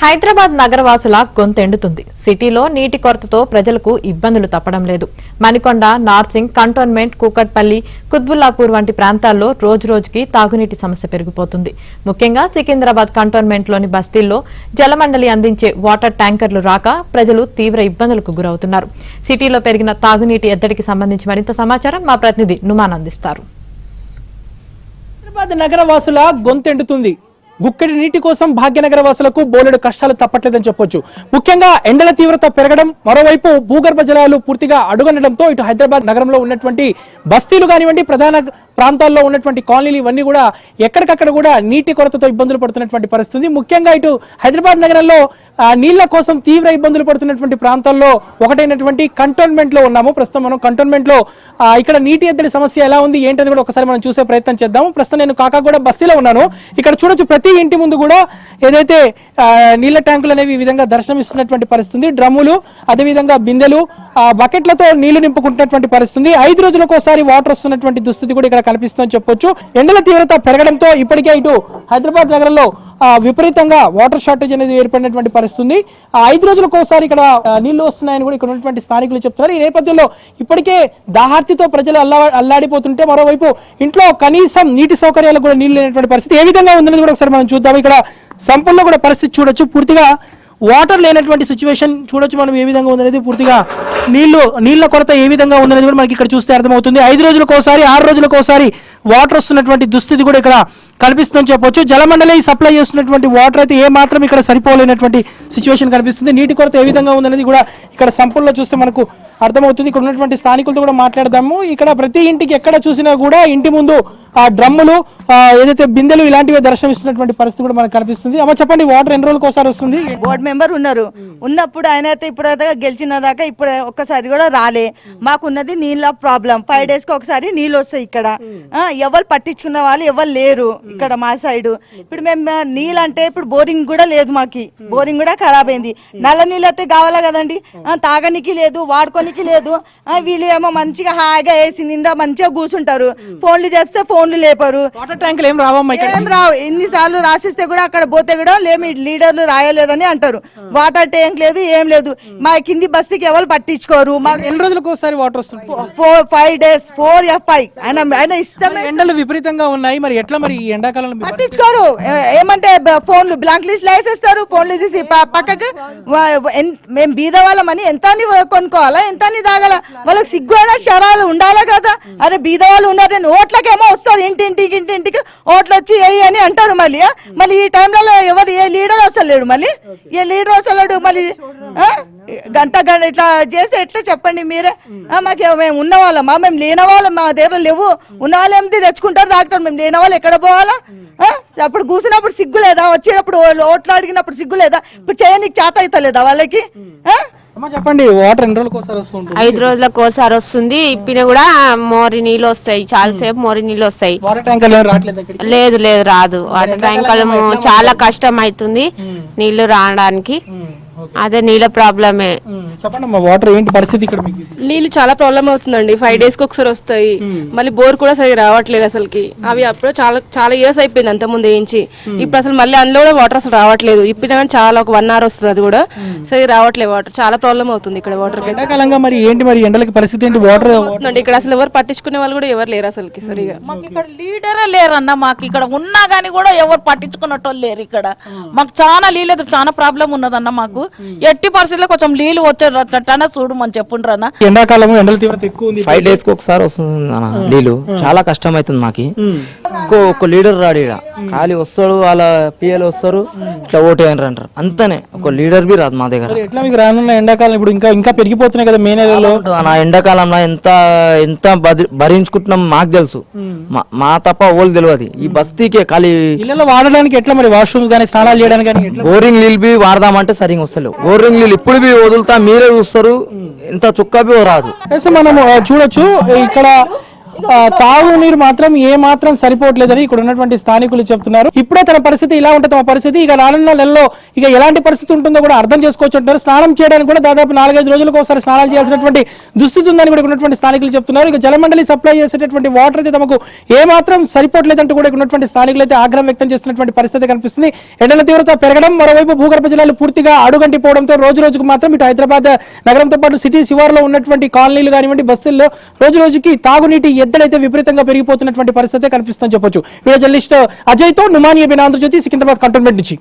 హైదరాబాద్ నగరవాసుల గొంతెండుతుంది. సిటీలో నీటి కొరతతో ప్రజలకు ఇబ్బందులు తప్పడం లేదు. మణికొండ, నార్సింగ్, కంటోన్మెంట్, కూకట్పల్లి, కుత్బుల్లాపూర్ వంటి ప్రాంతాల్లో రోజురోజుకి తాగునీటి సమస్య పెరిగిపోతుంది. ముఖ్యంగా సికింద్రాబాద్ కంటోన్మెంట్లోని బస్తీల్లో జలమండలి అందించే వాటర్ ట్యాంకర్లు రాక ప్రజలు తీవ్ర ఇబ్బందులకు గురవుతున్నారు. సిటీలో పెరిగిన తాగునీటి ఎద్దడికి సంబంధించి మరింత సమాచారం మా ప్రతినిధి నుమాన్ అందిస్తారు. హైదరాబాద్ నగరవాసుల గొంతెండుతుంది. గుక్కడి నీటి కోసం భాగ్యనగర వాసులకు బోలెడు కష్టాలు తప్పట్లేదని చెప్పొచ్చు. ముఖ్యంగా ఎండల తీవ్రత పెరగడం, మరోవైపు భూగర్భ జలాలు పూర్తిగా అడుగనడంతో ఇటు హైదరాబాద్ నగరంలో ఉన్నటువంటి బస్తీలు కానివ్వండి, ప్రధాన ప్రాంతాల్లో ఉన్నటువంటి కాలనీలు ఇవన్నీ కూడా ఎక్కడికక్కడ కూడా నీటి కొరతతో ఇబ్బందులు పడుతున్నటువంటి పరిస్థితి. ముఖ్యంగా ఇటు హైదరాబాద్ నగరంలో నీళ్ల కోసం తీవ్ర ఇబ్బందులు పడుతున్నటువంటి ప్రాంతాల్లో ఒకటైనటువంటి కంటోన్మెంట్ లో ఉన్నాము. ప్రస్తుతం మనం కంటోన్మెంట్ లో ఇక్కడ నీటి ఎద్దడి సమస్య ఎలా ఉంది ఏంటని కూడా ఒకసారి మనం చూసే ప్రయత్నం చేద్దాము. ప్రస్తుతం నేను కాకాగూడ బస్తీలో ఉన్నాను. ఇక్కడ చూడొచ్చు, ప్రతి ఇంటి ముందు కూడా ఏదైతే నీళ్ల ట్యాంకులు అనేవి ఈ విధంగా దర్శనమిస్తున్నటువంటి పరిస్థితి. డ్రమ్ములు, అదేవిధంగా బిందెలు, బకెట్లతో నీళ్లు నింపుకుంటున్నటువంటి పరిస్థితి. 5 రోజులకు ఒకసారి వాటర్ వస్తున్నటువంటి దుస్థితి కూడా ఇక్కడ కనిపిస్తుందని చెప్పొచ్చు. ఎండల తీవ్రత పెరగడంతో ఇప్పటికే ఇటు హైదరాబాద్ నగరంలో విపరీతంగా వాటర్ షార్టేజ్ అనేది ఏర్పడినటువంటి పరిస్థితి. 5 రోజులకు ఒకసారి ఇక్కడ నీళ్లు వస్తున్నాయని కూడా ఇక్కడ ఉన్నటువంటి స్థానికులు చెప్తున్నారు. ఈ నేపథ్యంలో ఇప్పటికే దాహార్తితో ప్రజలు అల్లాడిపోతుంటే మరోవైపు ఇంట్లో కనీసం నీటి సౌకర్యాలు కూడా నీళ్లు లేనటువంటి పరిస్థితి ఏ విధంగా ఉందనేది కూడా ఒకసారి మనం చూద్దాం. ఇక్కడ సంపూర్ణ కూడా పరిస్థితి చూడొచ్చు, పూర్తిగా వాటర్ లేనటువంటి సిచ్యువేషన్ చూడొచ్చు మనం ఏ విధంగా ఉందనేది. పూర్తిగా నీళ్ల కొరత ఏ విధంగా ఉందనేది కూడా మనకి ఇక్కడ చూస్తే అర్థమవుతుంది. 5 రోజులకు ఒకసారి 6 రోజులకు ఒకసారి వాటర్ వస్తున్నటువంటి దుస్థితి కూడా ఇక్కడ కనిపిస్తుందని చెప్పొచ్చు. జలమండలి సప్లై చేస్తున్నటువంటి వాటర్ అయితే ఏ మాత్రం ఇక్కడ సరిపోలేనటువంటి సిచ్యువేషన్ కనిపిస్తుంది. నీటి కొరత ఏ విధంగా ఉందనేది కూడా ఇక్కడ సంపూర్ణంలో చూస్తే మనకు అర్థమవుతుంది. ఇక్కడ ఉన్నటువంటి స్థానికులతో కూడా మాట్లాడదాము. ఇక్కడ ప్రతి ఇంటికి ఎక్కడ చూసినా కూడా ఇంటి ముందు డ్రమ్ములు, ఏదైతే బిందెలు ఇలాంటివి దర్శనమిస్తున్నటువంటి పరిస్థితి కూడా మనకు కనిపిస్తుంది. అమ్మ చెప్పండి, వాటర్ ఎన్ని రోజులకు ఒకసారి వస్తుంది? బోర్డు మెంబర్ ఉన్నారు, ఉన్నప్పుడు ఆయన అయితే ఇప్పుడైతే గెలిచిన దాకా ఇప్పుడు ఒక్కసారి కూడా రాలే. మాకున్నది నీళ్ళ ప్రాబ్లం. 5 days కి ఒకసారి నీళ్ళు వస్తాయి. ఇక్కడ ఎవరు పట్టించుకున్న వాళ్ళు ఎవరు లేరు ఇక్కడ మా సైడ్. ఇప్పుడు మేము నీళ్ళు అంటే ఇప్పుడు బోరింగ్ కూడా లేదు, మాకి బోరింగ్ కూడా ఖరాబ్ అయింది. నల్ల నీళ్ళు అయితే కావాలా కదండి, తాగనికి లేదు, వాడుకోనికి లేదు. వీళ్ళు ఏమో మంచిగా హాయిగా వేసి నిండా మంచిగా కూర్చుంటారు. ఫోన్లు చేస్తే ఫోన్లు లేపరు. వాటర్ ట్యాంకులు ఏం రావు. ఎన్నిసార్లు రాసిస్తే కూడా అక్కడ పోతే కూడా లేమి లీడర్లు రాయలేదని అంటారు. వాటర్ ట్యాంక్ లేదు, ఏం లేదు. మా కింది బస్తీకి ఎవరు పట్టించుకోరు. మాకు ఎన్ని రోజులకు ఒకసారి వాటర్ వస్తుంది? 5 days 4 or 5 ఆయన ఇష్టం. ఎండలు విపరీతంగా ఉన్నాయి, మరి ఎట్లా మరి ఈ ఎండాకాలంలో పట్టించుకోరు. ఏమంటే ఫోన్లు బ్లాంక్ లిస్ట్ వేసేస్తారు. ఫోన్లు తీసి పక్కకు మేము బీద వాళ్ళమని ఎంత కొనుక్కోవాలా, ఎంత తాగాల? వాళ్ళకి సిగ్గు అయినా శరాలు ఉండాలా కదా. అరే బీద వాళ్ళు ఉన్నారని ఓట్లకేమో వస్తారు, ఇంటింటికి ఓట్లు వచ్చి వేయి అని అంటారు. మళ్ళీ ఈ టైంలో ఎవరు ఏ లీడర్ వస్తలేడు, మళ్ళీ ఏ లీడర్ వస్తలేడు. మళ్ళీ గంట ఇట్లా చేస్తే ఎట్లా చెప్పండి మీరే? మాకు మేము ఉన్న వాళ్ళమా? మేము లేని వాళ్ళం, మా దగ్గర లేవు. ఉన్న వాళ్ళు ఏమిటి తెచ్చుకుంటారు, తాగుతారు. మేము లేని వాళ్ళు ఎక్కడ పోవాలా? అప్పుడు కూర్చున్నప్పుడు సిగ్గు లేదా? వచ్చేటప్పుడు ఓట్లు అడిగినప్పుడు సిగ్గు లేదా? ఇప్పుడు చేయనికి చేత అవుతలేదా వాళ్ళకి? చెప్పండి, వాటర్ ఎన్ని రోజులకు ఒకసారి వస్తుంది? 5 రోజులకు ఒకసారి వస్తుంది. ఇప్పిన కూడా మోరి నీళ్ళు వస్తాయి, చాలాసేపు మోరి నీళ్ళు వస్తాయి. లేదు రాదు. వాటర్ ట్యాంకర్ చాలా కష్టం అవుతుంది నీళ్లు రావడానికి. అదే నీళ్ళ ప్రాబ్లమే. చెప్పండి వాటర్ ఏంటి పరిస్థితి ఇక్కడ? నీళ్ళు చాలా ప్రాబ్లం అవుతుందండి. 5 days కి ఒకసారి వస్తాయి. మళ్ళీ బోర్ కూడా సరిగా రావట్లేదు అసలుకి. అవి అప్పుడు చాలా ఇయర్స్ అయిపోయింది అంత ముందు వేయించి. ఇప్పుడు అసలు మళ్ళీ అందులో కూడా వాటర్ అసలు రావట్లేదు. ఇప్పుడు కానీ చాలా ఒక 1 hour వస్తుంది, అది కూడా సరిగా రావట్లేదు. వాటర్ చాలా ప్రాబ్లం అవుతుంది ఇక్కడ వాటర్. ఎండాకాలంగా మరి ఏంటి మరి ఎండలకి పరిస్థితి ఏంటి? వాటర్ అవుతుందండి ఇక్కడ అసలు ఎవరు పట్టించుకునే వాళ్ళు కూడా ఎవరు లేరు అసలుకి సరిగా. మాకు ఇక్కడ లీడరే లేరన్న. మాకు ఇక్కడ ఉన్నా గానీ కూడా ఎవరు పట్టించుకున్నట్టు లేరు ఇక్కడ. మాకు చాలా నీళ్ళు చాలా ప్రాబ్లం ఉన్నదన్న. మాకు ఎట్టి పరిస్థితుల్లో కొంచెం నీళ్ళు వచ్చేటట్టనే చూడమని చెప్పుండ్రన్న. ఎండాకాలం ఎండల తీవ్రత ఎక్కువ ఉంది. 5 days కి ఒకసారి వస్తుంది నీళ్ళు. చాలా కష్టం అవుతుంది మాకి. ఒక లీడర్ రాడు ఇక్కడ. ఖాళీ వస్తాడు, వాళ్ళ పిఎల్ వస్తారు, ఇట్లా ఓటేయండి అంటారు, అంతనే. ఒక లీడర్ బి రాదు మా దగ్గర. ఎట్లా మీకు రానున్న ఎండాకాలం ఇప్పుడు ఇంకా పెరిగిపోతున్నాయి కదా మే నెలలో? నా ఎండాకాలంలో ఎంత భరించుకుంటున్నాం మాకు తెలుసు. మా తప్ప ఓళ్ళు తెలియదు. ఈ బస్తీకే ఖాళీ ఇళ్ళలో వాడడానికి ఎట్లా మరి? వాష్రూమ్స్ కానీ స్నానాలు చేయడానికి కానీ బోరింగ్ నీళ్ళు బి వాడదామంటే సరిగ్గా వస్తలేవు. బోరింగ్ నీళ్ళు ఇప్పుడు బి వదులుతా, మీరే చూస్తారు, ఇంత చుక్క బి రాదు. మనం చూడొచ్చు ఇక్కడ తాగునీరు మాత్రం ఏ మాత్రం సరిపోవట్లేదని ఇక్కడ ఉన్నటువంటి స్థానికులు చెప్తున్నారు. ఇప్పుడే తన పరిస్థితి ఇలా ఉంటుంది, తమ పరిస్థితి ఇక రానున్న నెలలో ఇక ఎలాంటి పరిస్థితి ఉంటుందో కూడా అర్థం చేసుకోవచ్చు అంటారు. స్నానం చేయడానికి కూడా దాదాపు 4-5 రోజులకు ఒకసారి స్నానాలు చేయాల్సినటువంటి దుస్థితి ఉందని కూడా ఉన్నటువంటి స్థానికులు చెప్తున్నారు. ఇక జలమండలి సప్లై చేసేటటువంటి వాటర్ అయితే తమకు ఏ మాత్రం సరిపోవట్లేదంటూ కూడా ఉన్నటువంటి స్థానికులు అయితే ఆగ్రహం వ్యక్తం చేస్తున్నటువంటి పరిస్థితి కనిపిస్తుంది. ఎండల తీవ్రత పెరగడం, మరోవైపు భూగర్భ జలాలు పూర్తిగా అడుగంటిపోవడంతో రోజు రోజుకు మాత్రం ఇటు హైదరాబాద్ నగరంతో పాటు సిటీ శివారులో ఉన్నటువంటి కాలనీలు కానివ్వండి, బస్తీల్లో రోజు రోజుకి తాగునీటి ఎద్దడైతే విపరీతంగా పెరిగిపోతున్నటువంటి పరిస్థితి కనిపిస్తుందని చెప్పొచ్చు. వీడియో జర్నలిస్ట్ అజయ్ తో నుమానియా బిన్ ఆంధ్రజ్యోతి, సికింద్రాబాద్ కంటోన్మెంట్ నుంచి.